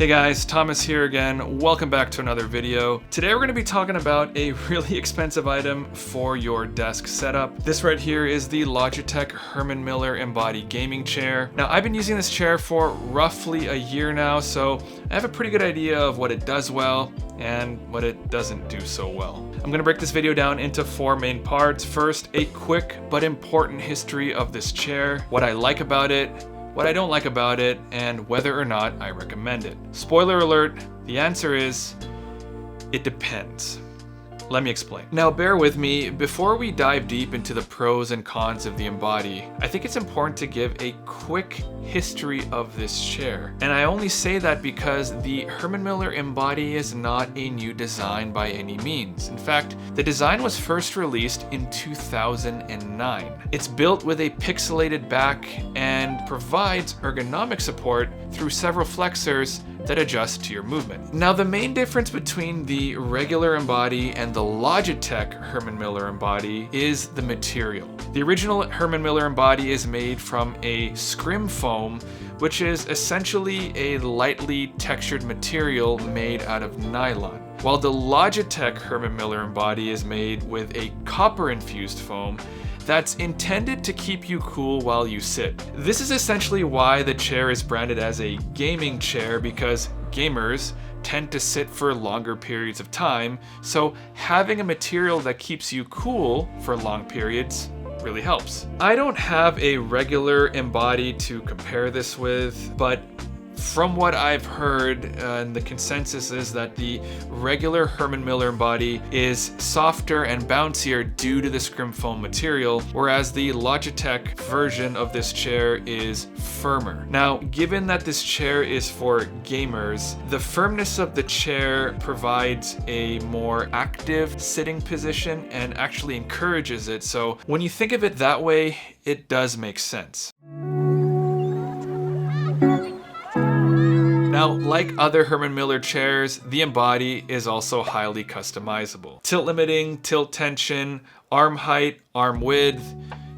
Hey guys, Thomas here again. Welcome back to another video. Today we're going to be talking about a really expensive item for your desk setup. This right here is the Logitech Herman Miller Embody Gaming Chair. Now I've been using this chair for roughly a year now, so I have a pretty good idea of what it does well and what it doesn't do so well. I'm going to break this video down into 4 main parts. First, a quick but important history of this chair, what I like about it, what I don't like about it, and whether or not I recommend it. Spoiler alert, the answer is, it depends. Let me explain. Now bear with me, before we dive deep into the pros and cons of the Embody, I think it's important to give a quick history of this chair. And I only say that because the Herman Miller Embody is not a new design by any means. In fact, the design was first released in 2009. It's built with a pixelated back and provides ergonomic support through several flexors that adjust to your movement. Now the main difference between the regular Embody and the Logitech Herman Miller Embody is the material. The original Herman Miller Embody is made from a scrim foam, which is essentially a lightly textured material made out of nylon, while the Logitech Herman Miller Embody is made with a copper-infused foam that's intended to keep you cool while you sit. This is essentially why the chair is branded as a gaming chair, because gamers tend to sit for longer periods of time, so having a material that keeps you cool for long periods really helps. I don't have a regular Embody to compare this with, but from what I've heard, and the consensus is that the regular Herman Miller Embody is softer and bouncier due to the scrim foam material, whereas the Logitech version of this chair is firmer. Now, given that this chair is for gamers, the firmness of the chair provides a more active sitting position and actually encourages it. So when you think of it that way, it does make sense. Now, like other Herman Miller chairs, the Embody is also highly customizable. Tilt limiting, tilt tension, arm height, arm width,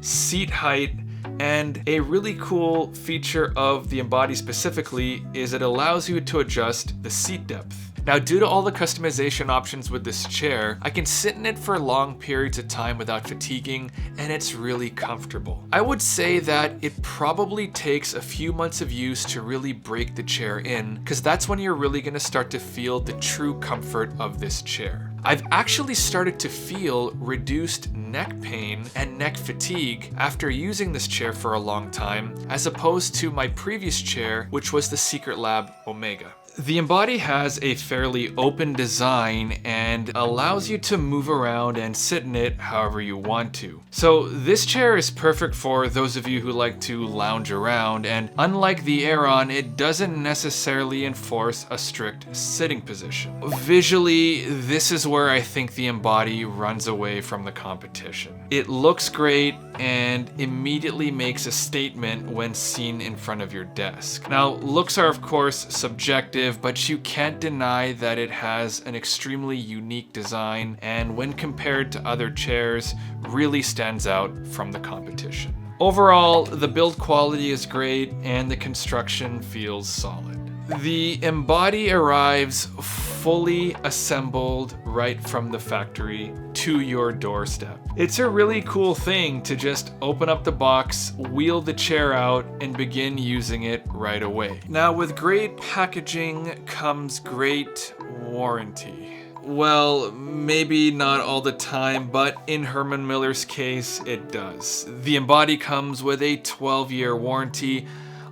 seat height, and a really cool feature of the Embody specifically is it allows you to adjust the seat depth. Now, due to all the customization options with this chair, I can sit in it for long periods of time without fatiguing, and it's really comfortable. I would say that it probably takes a few months of use to really break the chair in, because that's when you're really gonna start to feel the true comfort of this chair. I've actually started to feel reduced neck pain and neck fatigue after using this chair for a long time, as opposed to my previous chair, which was the Secret Lab Omega. The Embody has a fairly open design and allows you to move around and sit in it however you want to. So this chair is perfect for those of you who like to lounge around, and unlike the Aeron, it doesn't necessarily enforce a strict sitting position. Visually, this is where I think the Embody runs away from the competition. It looks great and immediately makes a statement when seen in front of your desk. Now, looks are of course subjective, but you can't deny that it has an extremely unique design, and when compared to other chairs, really stands out from the competition. Overall, the build quality is great and the construction feels solid. The Embody arrives fully assembled right from the factory to your doorstep. It's a really cool thing to just open up the box, wheel the chair out, and begin using it right away. Now, with great packaging comes great warranty. Well, maybe not all the time, but in Herman Miller's case, it does. The Embody comes with a 12-year warranty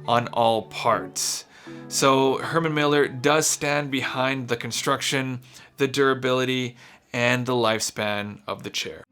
on all parts. So Herman Miller does stand behind the construction, the durability, and the lifespan of the chair.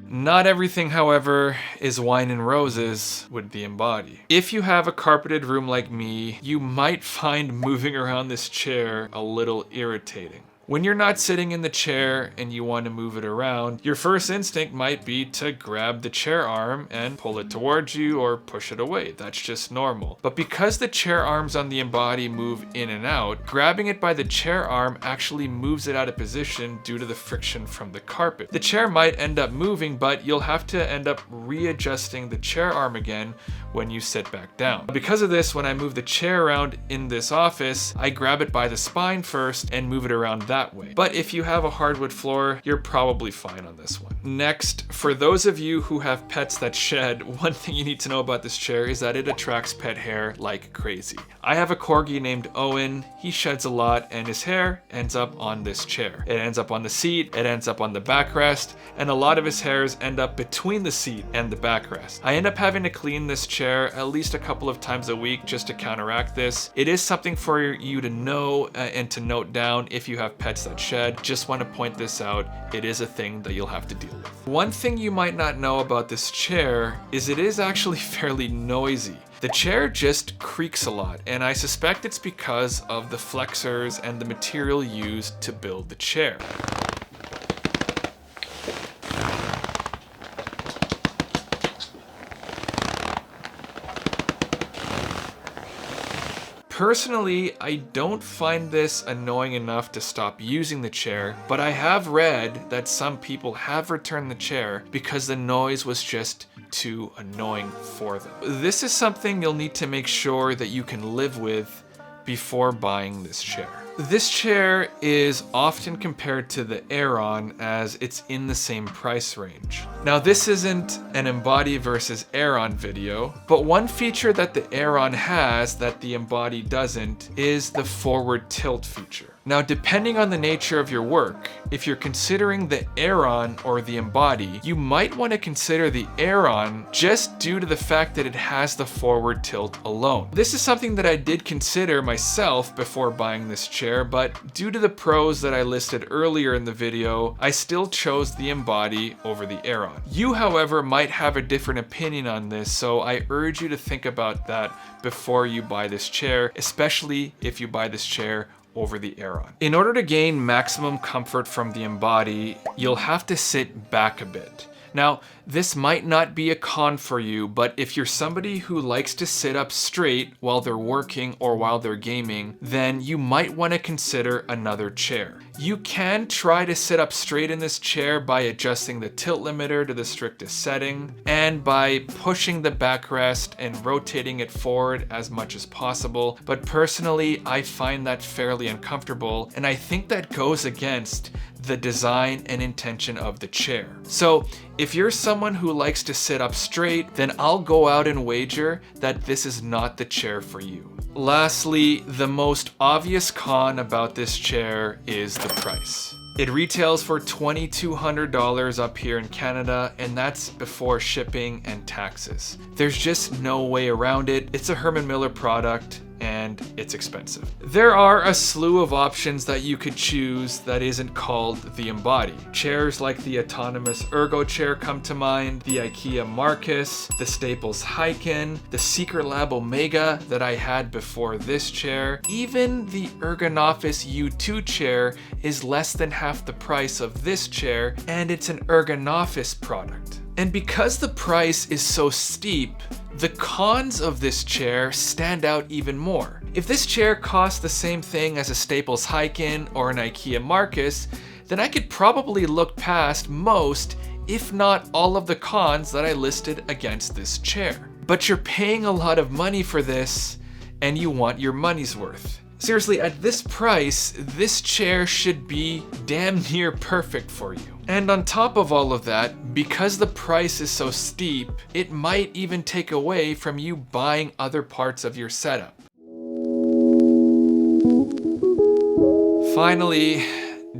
Not everything, however, is wine and roses with the Embody. If you have a carpeted room like me, you might find moving around this chair a little irritating. When you're not sitting in the chair and you want to move it around, your first instinct might be to grab the chair arm and pull it towards you or push it away. That's just normal. But because the chair arms on the Embody move in and out, grabbing it by the chair arm actually moves it out of position due to the friction from the carpet. The chair might end up moving, but you'll have to end up readjusting the chair arm again when you sit back down. Because of this, when I move the chair around in this office, I grab it by the spine first and move it around that way. But if you have a hardwood floor, you're probably fine on this one. Next, for those of you who have pets that shed, one thing you need to know about this chair is that it attracts pet hair like crazy. I have a corgi named Owen. He sheds a lot and his hair ends up on this chair. It ends up on the seat, it ends up on the backrest, and a lot of his hairs end up between the seat and the backrest. I end up having to clean this chair at least a couple of times a week just to counteract this. It is something for you to know and to note down if you have pets that shed. Just want to point this out. It is a thing that you'll have to deal with. One thing you might not know about this chair is it is actually fairly noisy. The chair just creaks a lot, and I suspect it's because of the flexors and the material used to build the chair. Personally, I don't find this annoying enough to stop using the chair, but I have read that some people have returned the chair because the noise was just too annoying for them. This is something you'll need to make sure that you can live with before buying this chair. This chair is often compared to the Aeron as it's in the same price range. Now this isn't an Embody versus Aeron video, but one feature that the Aeron has that the Embody doesn't is the forward tilt feature. Now, depending on the nature of your work, if you're considering the Aeron or the Embody, you might want to consider the Aeron just due to the fact that it has the forward tilt alone. This is something that I did consider myself before buying this chair, but due to the pros that I listed earlier in the video, I still chose the Embody over the Aeron. You, however, might have a different opinion on this, so I urge you to think about that before you buy this chair, especially if you buy this chair over the Aeron. In order to gain maximum comfort from the Embody, you'll have to sit back a bit. Now, this might not be a con for you, but if you're somebody who likes to sit up straight while they're working or while they're gaming, then you might want to consider another chair. You can try to sit up straight in this chair by adjusting the tilt limiter to the strictest setting and by pushing the backrest and rotating it forward as much as possible. But personally, I find that fairly uncomfortable, and I think that goes against the design and intention of the chair. So if you're someone who likes to sit up straight, then I'll go out and wager that this is not the chair for you. Lastly, the most obvious con about this chair is the price. It retails for $2,200 up here in Canada, and that's before shipping and taxes. There's just no way around it. It's a Herman Miller product, and it's expensive. There are a slew of options that you could choose that isn't called the Embody. Chairs like the autonomous Ergo chair come to mind, the IKEA Marcus, the Staples Hyken, the Secret Lab Omega that I had before this chair. Even the Ergonoffice U2 chair is less than half the price of this chair, and it's an Ergonoffice product. And because the price is so steep, the cons of this chair stand out even more. If this chair costs the same thing as a Staples Hyken or an IKEA Marcus, then I could probably look past most, if not all of the cons that I listed against this chair. But you're paying a lot of money for this, and you want your money's worth. Seriously, at this price, this chair should be damn near perfect for you. And on top of all of that, because the price is so steep, it might even take away from you buying other parts of your setup. Finally,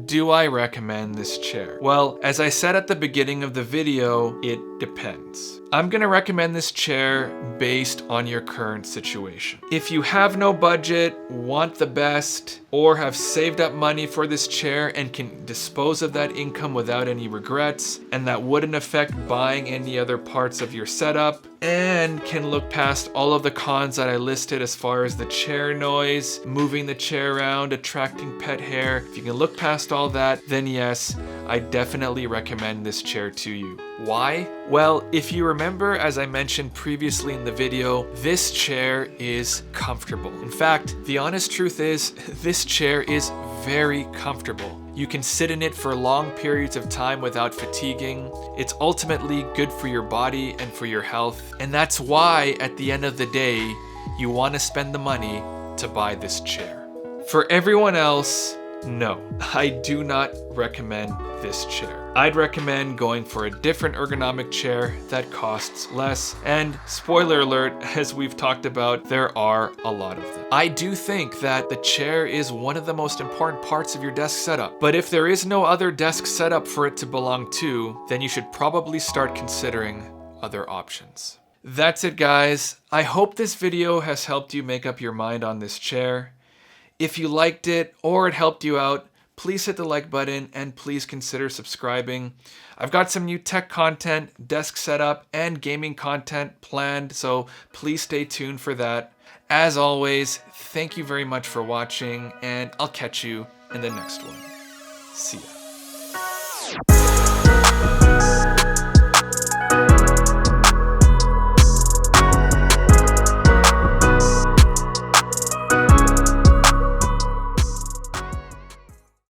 do I recommend this chair? Well, as I said at the beginning of the video, it depends. I'm gonna recommend this chair based on your current situation. If you have no budget, want the best, or have saved up money for this chair and can dispose of that income without any regrets, and that wouldn't affect buying any other parts of your setup, and can look past all of the cons that I listed as far as the chair noise, moving the chair around, attracting pet hair. If you can look past all that, then yes, I definitely recommend this chair to you. Why? Well, if you remember, as I mentioned previously in the video, this chair is comfortable. In fact, the honest truth is, this chair is very comfortable. You can sit in it for long periods of time without fatiguing. It's ultimately good for your body and for your health. And that's why, at the end of the day, you want to spend the money to buy this chair. For everyone else, no, I do not recommend this chair. I'd recommend going for a different ergonomic chair that costs less. And spoiler alert, as we've talked about, there are a lot of them. I do think that the chair is one of the most important parts of your desk setup. But if there is no other desk setup for it to belong to, then you should probably start considering other options. That's it, guys. I hope this video has helped you make up your mind on this chair. If you liked it or it helped you out, please hit the like button and please consider subscribing. I've got some new tech content, desk setup, and gaming content planned, so please stay tuned for that. As always, thank you very much for watching, and I'll catch you in the next one. See ya.